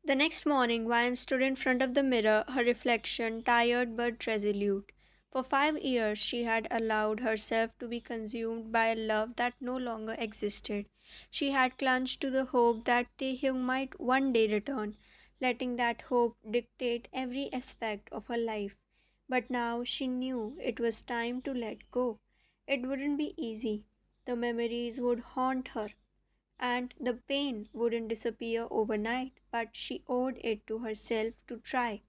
The next morning, Vine stood in front of the mirror, her reflection tired but resolute. For 5 years, she had allowed herself to be consumed by a love that no longer existed. She had clung to the hope that Taehyung might one day return, letting that hope dictate every aspect of her life. But now she knew it was time to let go. It wouldn't be easy. The memories would haunt her, and the pain wouldn't disappear overnight, but she owed it to herself to try.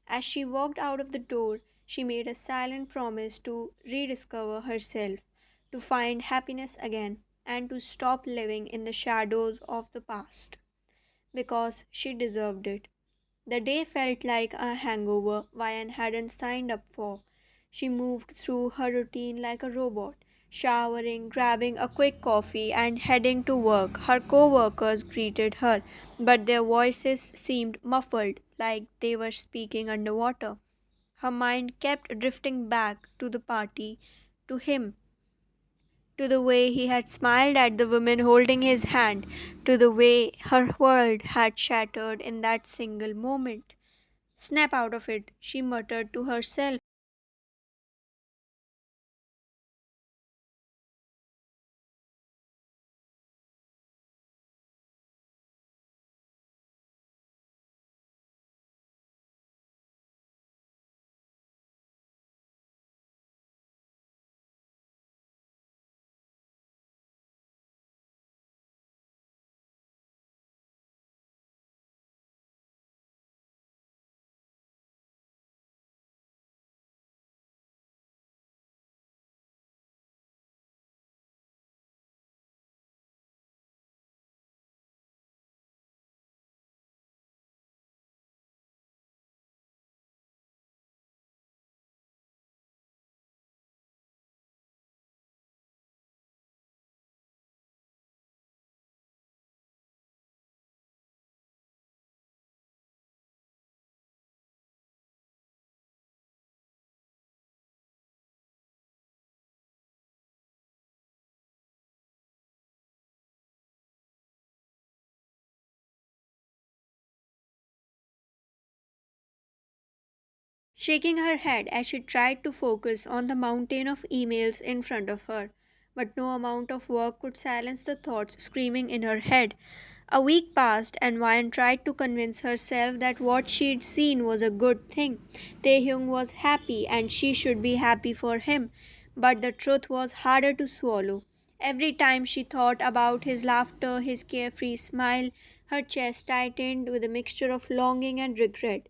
As she walked out of the door, she made a silent promise to rediscover herself, to find happiness again, and to stop living in the shadows of the past, because she deserved it. The day felt like a hangover Vian hadn't signed up for. She moved through her routine like a robot, showering, grabbing a quick coffee, and heading to work. Her co workers greeted her, but their voices seemed muffled, like they were speaking underwater. Her mind kept drifting back to the party, to him, to the way he had smiled at the woman holding his hand, to the way her world had shattered in that single moment. Snap out of it, she muttered to herself. Shaking her head as she tried to focus on the mountain of emails in front of her. But no amount of work could silence the thoughts screaming in her head. A week passed, and Vian tried to convince herself that what she'd seen was a good thing. Taehyung was happy, and she should be happy for him. But the truth was harder to swallow. Every time she thought about his laughter, his carefree smile, her chest tightened with a mixture of longing and regret.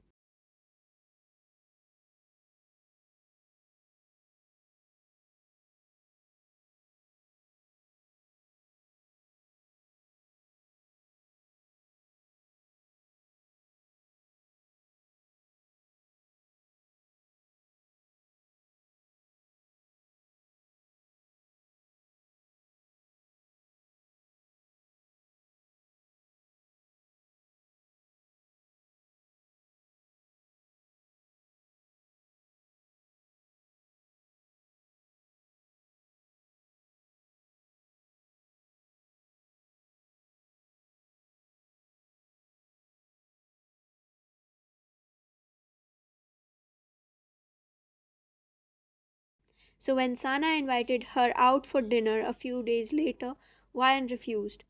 So when Sana invited her out for dinner a few days later, Vian refused.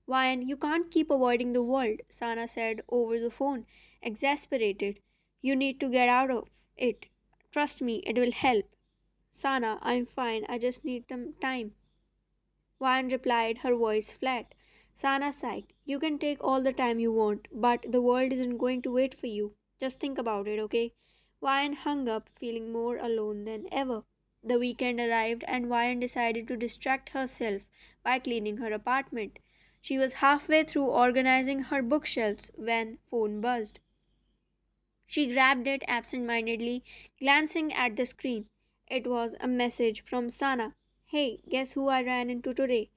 Vian, you can't keep avoiding the world, Sana said over the phone, exasperated. You need to get out of it. Trust me, it will help. Sana, I'm fine. I just need some time. Vian replied, her voice flat. Sana sighed. You can take all the time you want, but the world isn't going to wait for you. Just think about it, okay? Vian hung up, feeling more alone than ever. The weekend arrived, and Vian decided to distract herself by cleaning her apartment. She was halfway through organizing her bookshelves when phone buzzed. She grabbed it absent-mindedly, glancing at the screen. It was a message from Sana. Hey, guess who I ran into today?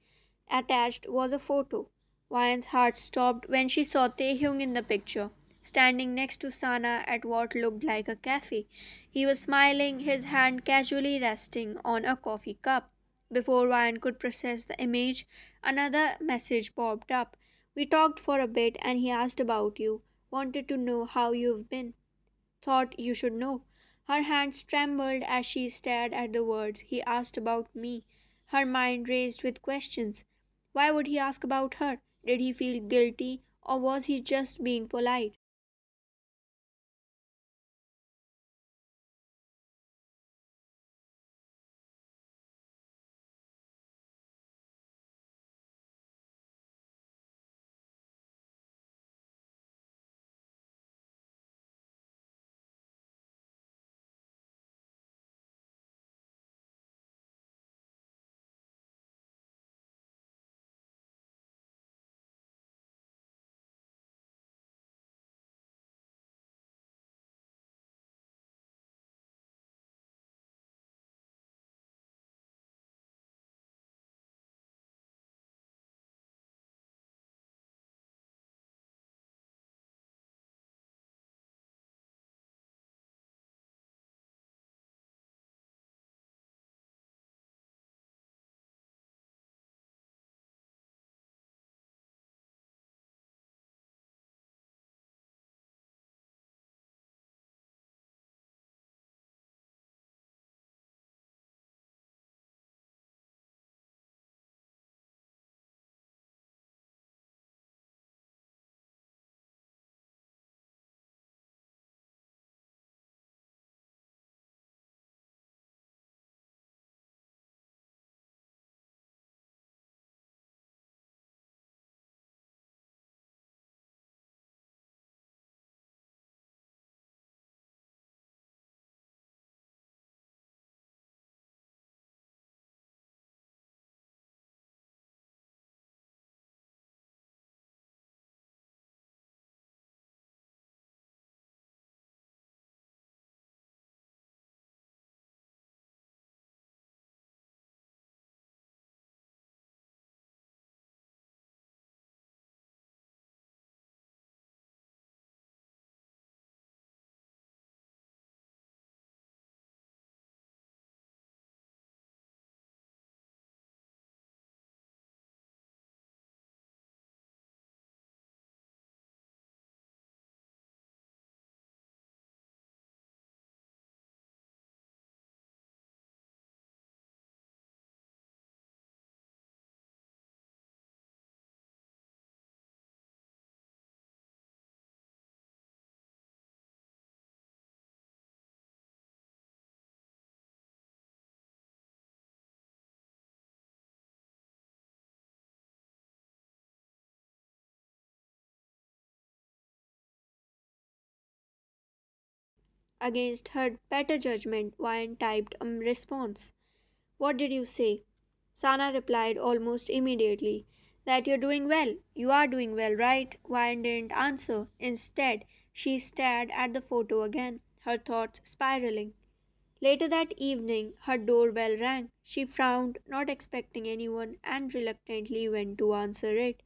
Attached was a photo. Vian's heart stopped when she saw Taehyung in the picture, standing next to Sana at what looked like a cafe. He was smiling, his hand casually resting on a coffee cup. Before Vian could process the image, another message popped up. We talked for a bit and he asked about you. Wanted to know how you've been. Thought you should know. Her hands trembled as she stared at the words. He asked about me. Her mind raced with questions. Why would he ask about her? Did he feel guilty or was he just being polite? Against her better judgment, Wyan typed a response. What did you say? Sana replied almost immediately that you're doing well. You are doing well, right? Wyan didn't answer. Instead, she stared at the photo again, her thoughts spiraling. Later that evening, her doorbell rang. She frowned, not expecting anyone, and reluctantly went to answer it.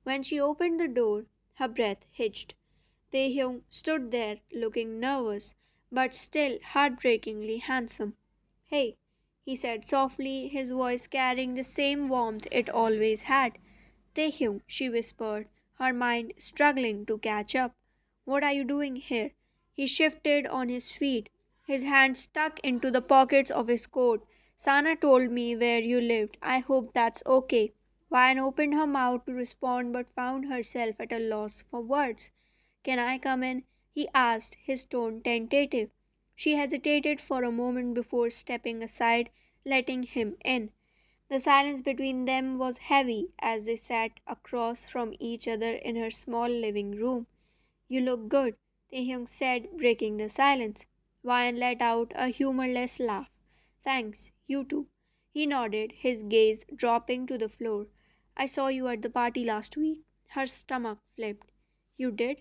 When she opened the door, her breath hitched. Taehyung stood there, looking nervous, but still heartbreakingly handsome. Hey, he said softly, his voice carrying the same warmth it always had. Taehyung, she whispered, her mind struggling to catch up. What are you doing here? He shifted on his feet, his hands stuck into the pockets of his coat. Sana told me where you lived. I hope that's okay. Vine opened her mouth to respond but found herself at a loss for words. Can I come in? He asked, his tone tentative. She hesitated for a moment before stepping aside, letting him in. The silence between them was heavy as they sat across from each other in her small living room. You look good, Taehyung said, breaking the silence. Ryan let out a humorless laugh. Thanks, you too. He nodded, his gaze dropping to the floor. I saw you at the party last week. Her stomach flipped. You did?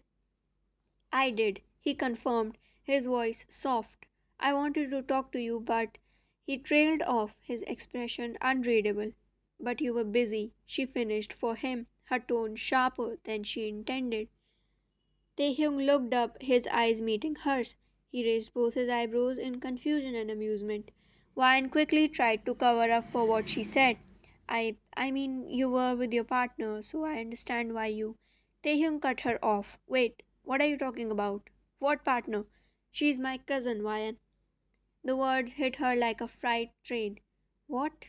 I did, he confirmed, his voice soft. I wanted to talk to you, but he trailed off, his expression unreadable. But you were busy, she finished for him, her tone sharper than she intended. Taehyung looked up, his eyes meeting hers. He raised both his eyebrows in confusion and amusement. Wine quickly tried to cover up for what she said. I mean, you were with your partner, so I understand why you. Taehyung cut her off. Wait, what are you talking about? What partner? She's my cousin, Ryan. The words hit her like a freight train. What?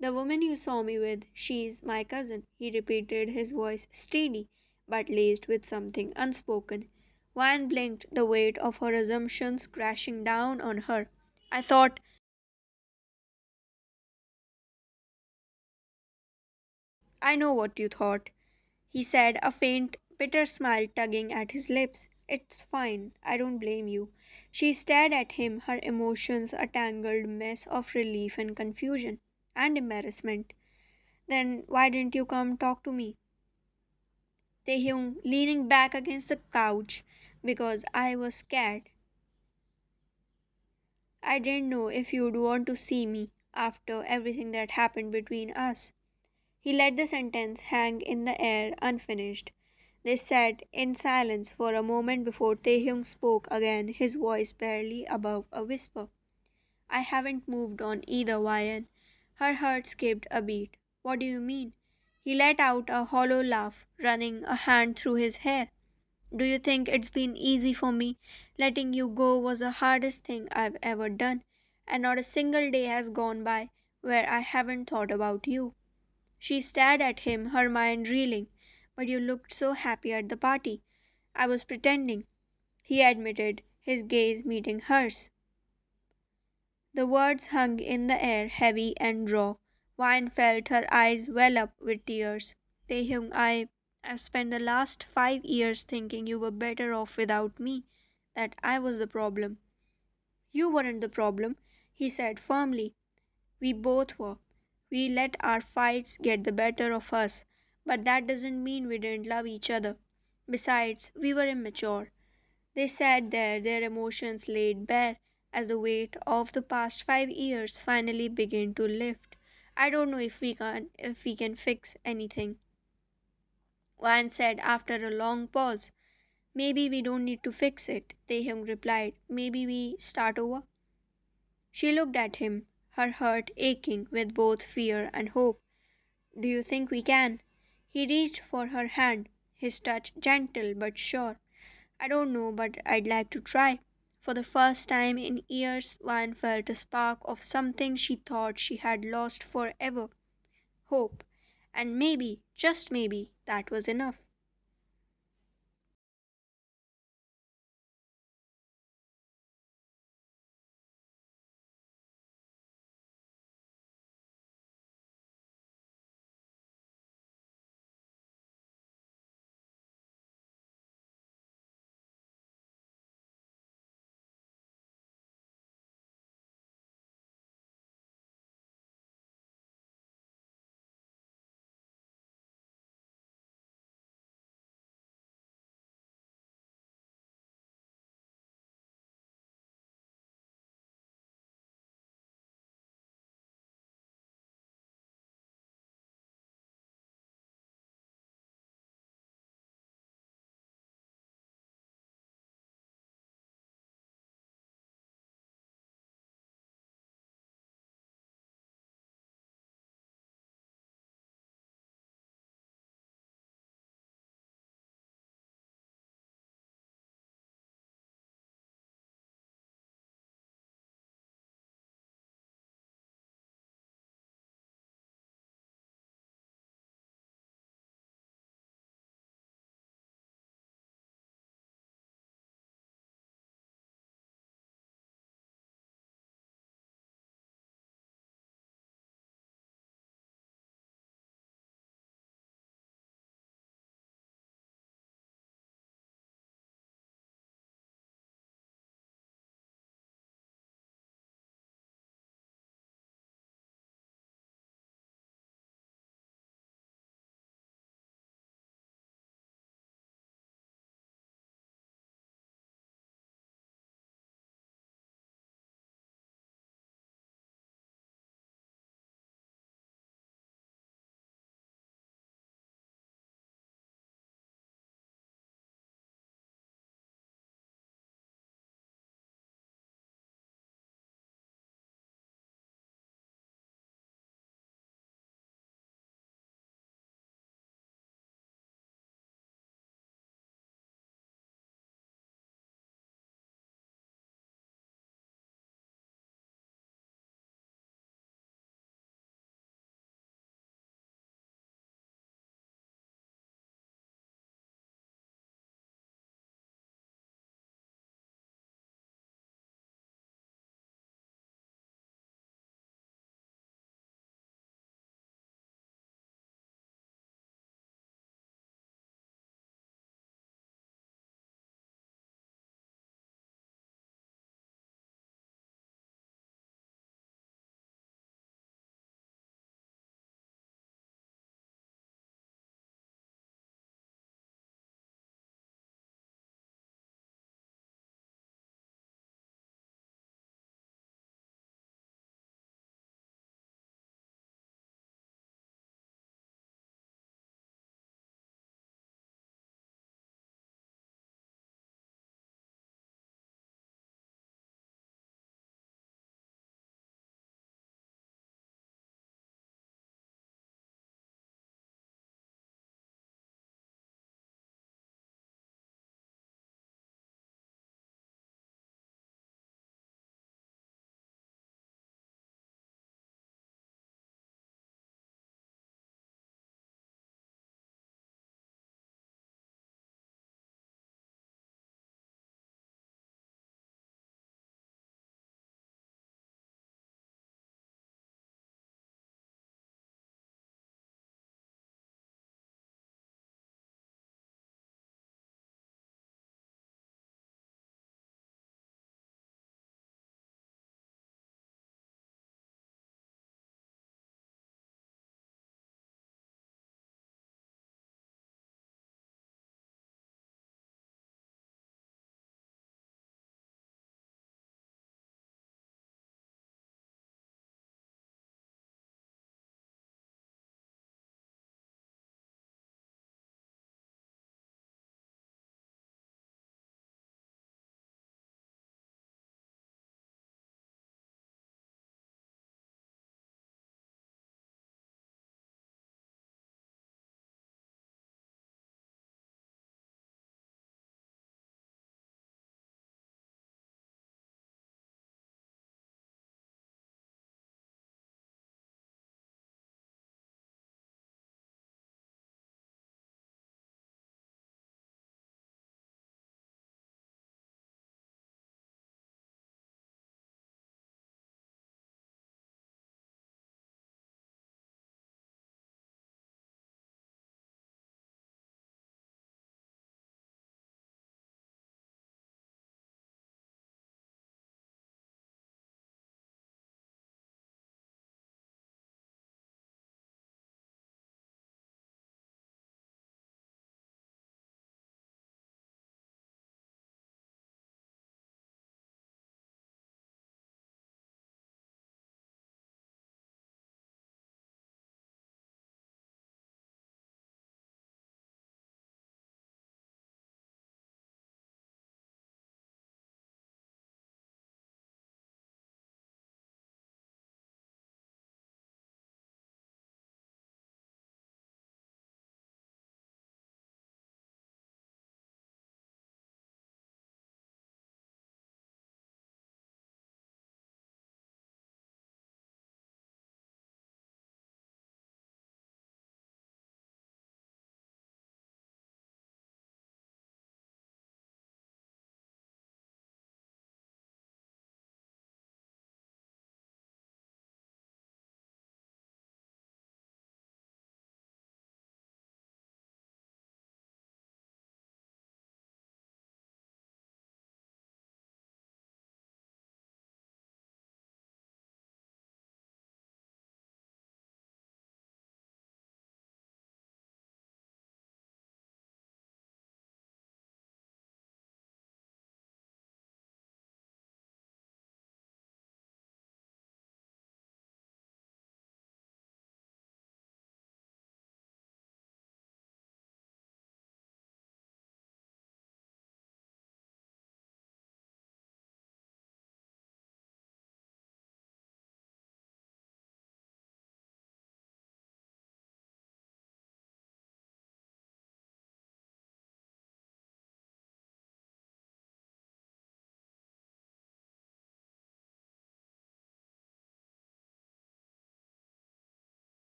The woman you saw me with, she's my cousin, he repeated, his voice steady but laced with something unspoken. Ryan blinked, the weight of her assumptions crashing down on her. I thought, I know what you thought, he said, a faint, bitter smile tugging at his lips. It's fine, I don't blame you. She stared at him, her emotions a tangled mess of relief and confusion and embarrassment. Then why didn't you come talk to me? Taehyung leaning back against the couch because I was scared. I didn't know if you'd want to see me after everything that happened between us. He let the sentence hang in the air unfinished. They sat in silence for a moment before Taehyung spoke again, his voice barely above a whisper. I haven't moved on either, Ryan. Her heart skipped a beat. What do you mean? He let out a hollow laugh, running a hand through his hair. Do you think it's been easy for me? Letting you go was the hardest thing I've ever done, and not a single day has gone by where I haven't thought about you. She stared at him, her mind reeling. But you looked so happy at the party. I was pretending, he admitted, his gaze meeting hers. The words hung in the air, heavy and raw. Wine felt her eyes well up with tears. Taehyung, I've spent the last 5 years thinking you were better off without me, that I was the problem. You weren't the problem, he said firmly. We both were. We let our fights get the better of us, but that doesn't mean we didn't love each other. Besides, we were immature. They sat there, their emotions laid bare, as the weight of the past 5 years finally began to lift. I don't know if we can fix anything, Wan said after a long pause. Maybe we don't need to fix it, Taehyung replied. Maybe we start over. She looked at him, her heart aching with both fear and hope. Do you think we can? He reached for her hand, his touch gentle but sure. I don't know, but I'd like to try. For the first time in years, Van felt a spark of something she thought she had lost forever, hope. And maybe, just maybe, that was enough.